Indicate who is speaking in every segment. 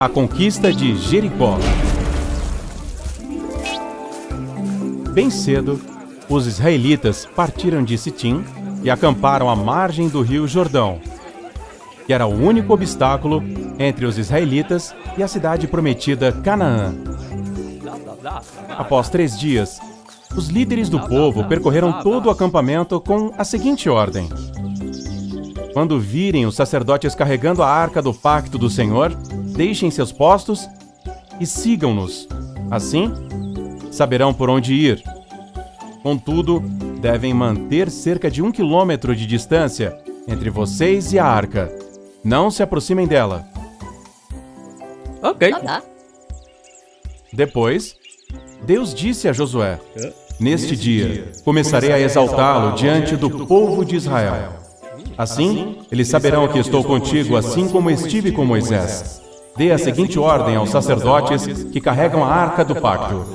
Speaker 1: A conquista de Jericó. Bem cedo, os israelitas partiram de Sitim e acamparam à margem do rio Jordão, que era o único obstáculo entre os israelitas e a cidade prometida Canaã. Após 3 dias, os líderes do povo percorreram todo o acampamento com a seguinte ordem: quando virem os sacerdotes carregando a arca do pacto do Senhor, deixem seus postos e sigam-nos. Assim, saberão por onde ir. Contudo, devem manter cerca de 1 quilômetro de distância entre vocês e a arca. Não se aproximem dela.
Speaker 2: Ok.
Speaker 1: Depois, Deus disse a Josué: neste dia, começarei a exaltá-lo diante do povo de Israel. Assim, eles saberão que estou contigo, assim como estive com Moisés. Dê a seguinte ordem aos sacerdotes que carregam a arca do pacto.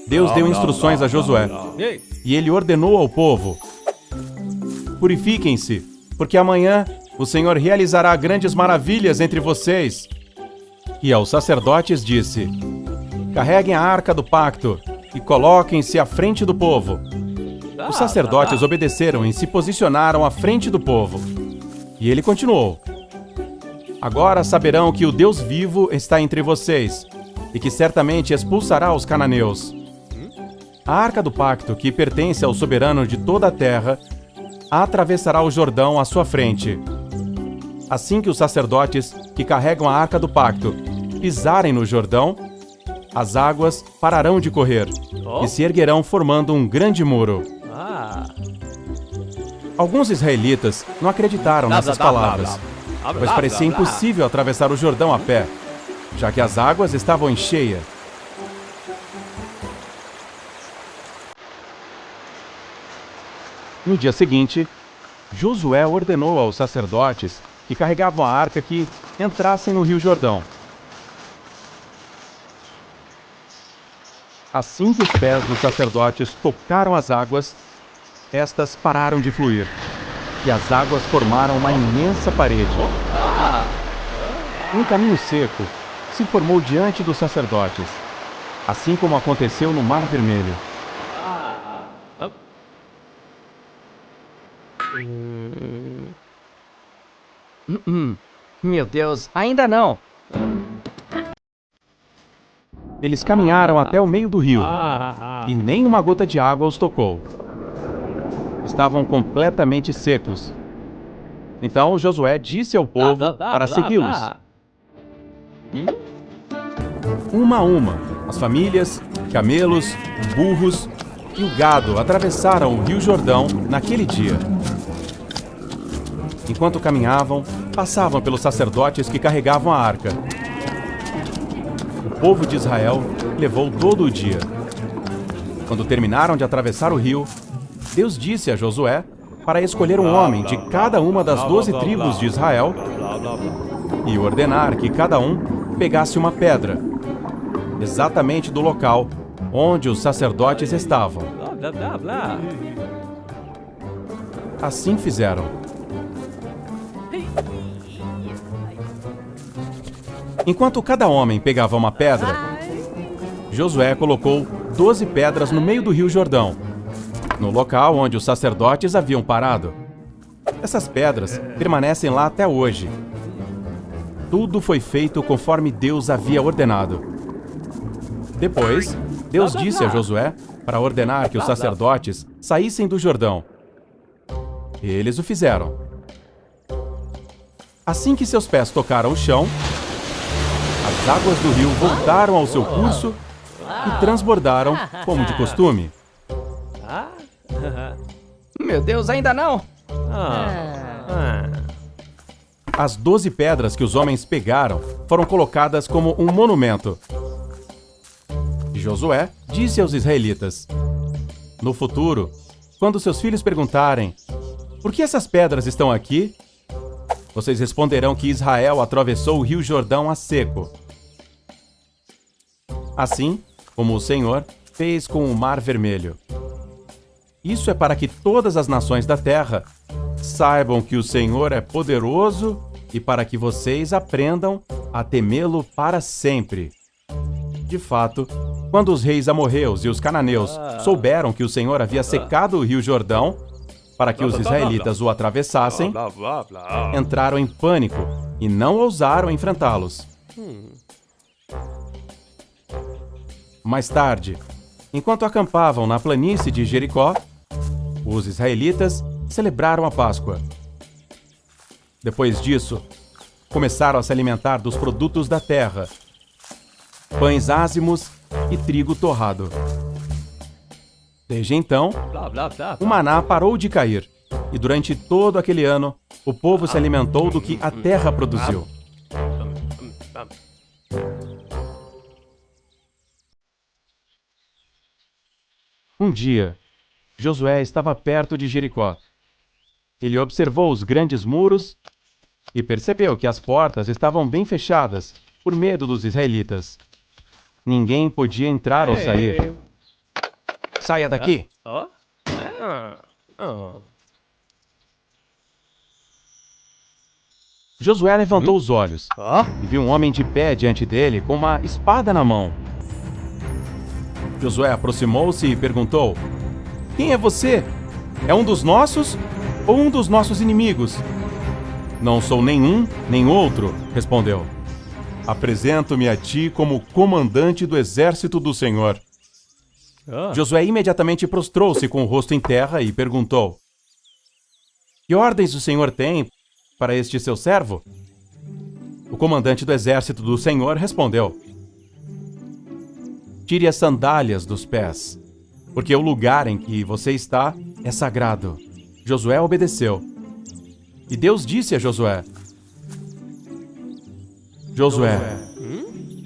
Speaker 1: Deus deu instruções a Josué, e ele ordenou ao povo: purifiquem-se, porque amanhã o Senhor realizará grandes maravilhas entre vocês. E aos sacerdotes disse: carreguem a arca do pacto e coloquem-se à frente do povo. Os sacerdotes obedeceram e se posicionaram à frente do povo. E ele continuou: agora saberão que o Deus vivo está entre vocês e que certamente expulsará os cananeus. A arca do pacto, que pertence ao soberano de toda a terra, atravessará o Jordão à sua frente. Assim que os sacerdotes que carregam a arca do pacto pisarem no Jordão, as águas pararão de correr e se erguerão formando um grande muro. Alguns israelitas não acreditaram nessas palavras, pois parecia impossível atravessar o Jordão a pé, já que as águas estavam em cheia. No dia seguinte, Josué ordenou aos sacerdotes que carregavam a arca que entrassem no rio Jordão. Assim que os pés dos sacerdotes tocaram as águas, estas pararam de fluir, e as águas formaram uma imensa parede. Um caminho seco se formou diante dos sacerdotes, assim como aconteceu no Mar Vermelho.
Speaker 2: Meu Deus, ainda não.
Speaker 1: Eles caminharam até o meio do rio, e nem uma gota de água os tocou. Estavam completamente secos. Então Josué disse ao povo para segui-los. Uma a uma, as famílias, camelos, burros e o gado atravessaram o rio Jordão naquele dia. Enquanto caminhavam, passavam pelos sacerdotes que carregavam a arca. O povo de Israel levou todo o dia. Quando terminaram de atravessar o rio, Deus disse a Josué para escolher um homem de cada uma das 12 tribos de Israel e ordenar que cada um pegasse uma pedra, exatamente do local onde os sacerdotes estavam. Assim fizeram. Enquanto cada homem pegava uma pedra, Josué colocou 12 pedras no meio do rio Jordão, no local onde os sacerdotes haviam parado. Essas pedras permanecem lá até hoje. Tudo foi feito conforme Deus havia ordenado. Depois, Deus disse a Josué para ordenar que os sacerdotes saíssem do Jordão. Eles o fizeram. Assim que seus pés tocaram o chão, as águas do rio voltaram ao seu curso e transbordaram como de costume.
Speaker 2: Meu Deus, ainda não.
Speaker 1: As 12 pedras que os homens pegaram foram colocadas como um monumento. E Josué disse aos israelitas: no futuro, quando seus filhos perguntarem: por que essas pedras estão aqui? Vocês responderão que Israel atravessou o rio Jordão a seco. Assim como o Senhor fez com o Mar Vermelho. Isso é para que todas as nações da terra saibam que o Senhor é poderoso e para que vocês aprendam a temê-lo para sempre. De fato, quando os reis amorreus e os cananeus souberam que o Senhor havia secado o rio Jordão para que os israelitas o atravessassem, entraram em pânico e não ousaram enfrentá-los. Mais tarde, enquanto acampavam na planície de Jericó, os israelitas celebraram a Páscoa. Depois disso, começaram a se alimentar dos produtos da terra, pães ázimos e trigo torrado. Desde então, o maná parou de cair, e durante todo aquele ano, o povo se alimentou do que a terra produziu. Um dia, Josué estava perto de Jericó. Ele observou os grandes muros e percebeu que as portas estavam bem fechadas, por medo dos israelitas. Ninguém podia entrar ou sair. Saia daqui! Josué levantou os olhos e viu um homem de pé diante dele com uma espada na mão. Josué aproximou-se e perguntou: "Quem é você? É um dos nossos ou um dos nossos inimigos?" "Não sou nenhum nem outro", respondeu. "Apresento-me a ti como comandante do exército do Senhor." Josué imediatamente prostrou-se com o rosto em terra e perguntou: "Que ordens o Senhor tem para este seu servo?" O comandante do exército do Senhor respondeu: "Tire as sandálias dos pés, porque o lugar em que você está é sagrado." Josué obedeceu. E Deus disse a Josué: "Josué,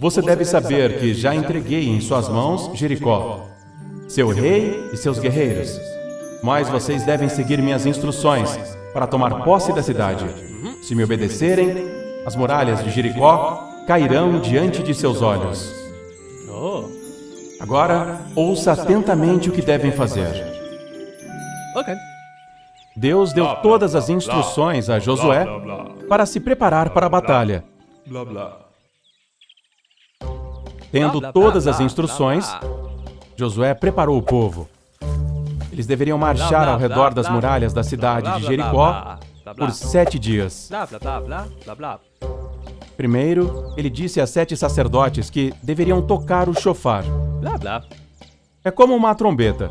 Speaker 1: você deve saber que já entreguei em suas mãos Jericó, seu rei e seus guerreiros. Mas vocês devem seguir minhas instruções para tomar posse da cidade. Se me obedecerem, as muralhas de Jericó cairão diante de seus olhos. Agora, ouça atentamente o que devem fazer." Deus deu todas as instruções a Josué para se preparar para a batalha. Tendo todas as instruções, Josué preparou o povo. Eles deveriam marchar ao redor das muralhas da cidade de Jericó por 7 dias. Primeiro, ele disse a 7 sacerdotes que deveriam tocar o chofar. É como uma trombeta.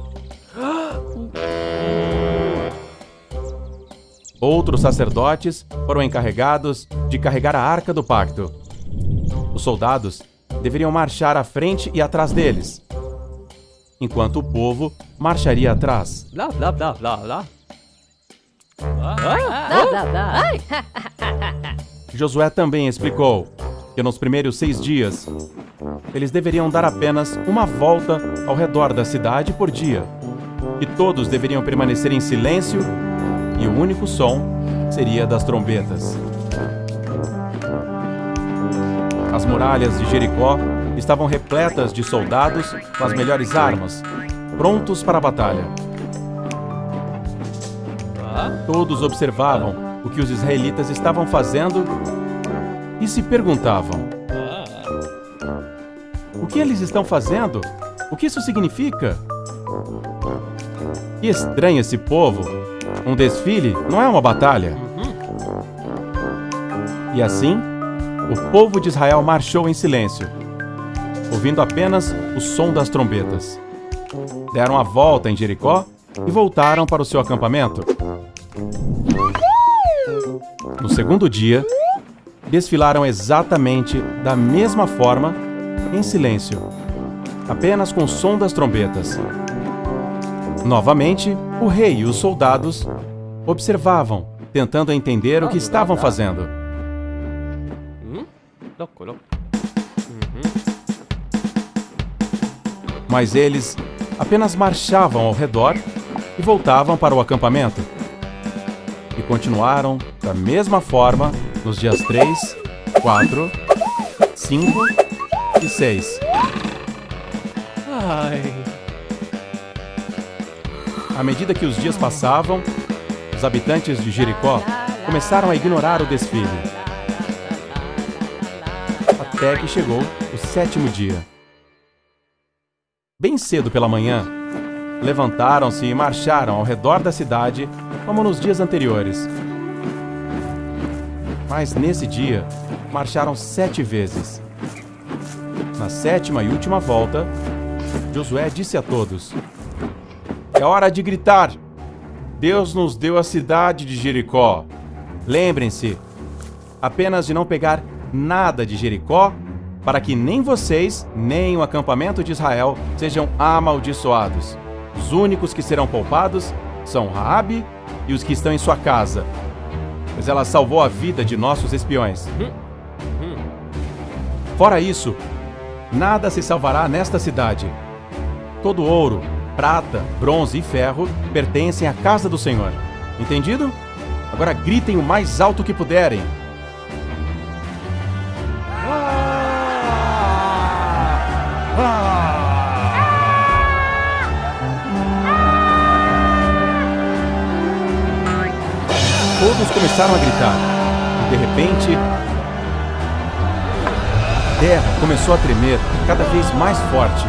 Speaker 1: Outros sacerdotes foram encarregados de carregar a Arca do Pacto. Os soldados deveriam marchar à frente e atrás deles, enquanto o povo marcharia atrás. Josué também explicou que nos primeiros 6 dias, eles deveriam dar apenas uma volta ao redor da cidade por dia, e todos deveriam permanecer em silêncio, e o único som seria das trombetas. As muralhas de Jericó estavam repletas de soldados com as melhores armas, prontos para a batalha. Todos observavam o que os israelitas estavam fazendo e se perguntavam: "O que eles estão fazendo? O que isso significa? Que estranho esse povo! Um desfile não é uma batalha." E assim, o povo de Israel marchou em silêncio, ouvindo apenas o som das trombetas. Deram a volta em Jericó e voltaram para o seu acampamento. No segundo dia, desfilaram exatamente da mesma forma, em silêncio, apenas com o som das trombetas. Novamente, o rei e os soldados observavam, tentando entender o que estavam fazendo. Mas eles apenas marchavam ao redor e voltavam para o acampamento. E continuaram da mesma forma nos dias 3, 4, 5 e 6. À medida que os dias passavam, os habitantes de Jericó começaram a ignorar o desfile. até que chegou o 7º dia. Bem cedo pela manhã, levantaram-se e marcharam ao redor da cidade, como nos dias anteriores. Mas nesse dia, marcharam 7 vezes. Na 7ª e última volta, Josué disse a todos: "É hora de gritar! Deus nos deu a cidade de Jericó. Lembrem-se apenas de não pegar nada de Jericó, para que nem vocês, nem o acampamento de Israel sejam amaldiçoados. Os únicos que serão poupados são Raabe e os que estão em sua casa, pois ela salvou a vida de nossos espiões. Fora isso, nada se salvará nesta cidade. Todo ouro, prata, bronze e ferro pertencem à casa do Senhor. Entendido? Agora gritem o mais alto que puderem." Todos começaram a gritar, e de repente, a terra começou a tremer cada vez mais forte.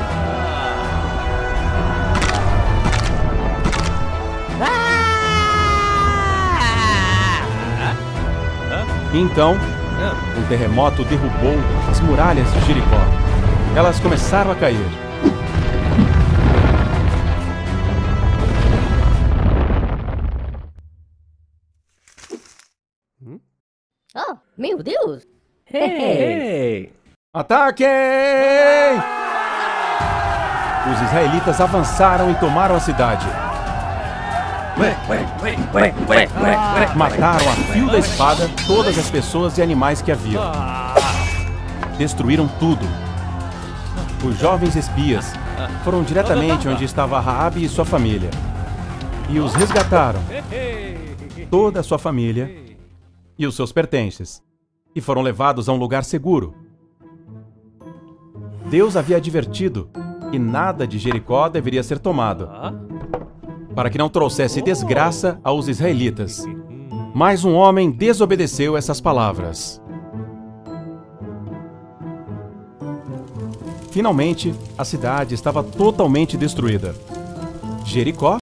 Speaker 1: Então, um terremoto derrubou as muralhas de Jericó. Elas começaram a cair.
Speaker 3: Oh, meu Deus!
Speaker 2: Hey!
Speaker 1: Ataquem! Os israelitas avançaram e tomaram a cidade. Mataram a fio da espada todas as pessoas e animais que haviam. Destruíram tudo. Os jovens espias foram diretamente onde estava Raabe e sua família e os resgataram, toda a sua família e os seus pertences, e foram levados a um lugar seguro. Deus havia advertido que nada de Jericó deveria ser tomado, para que não trouxesse desgraça aos israelitas. Mas um homem desobedeceu essas palavras. Finalmente, a cidade estava totalmente destruída. Jericó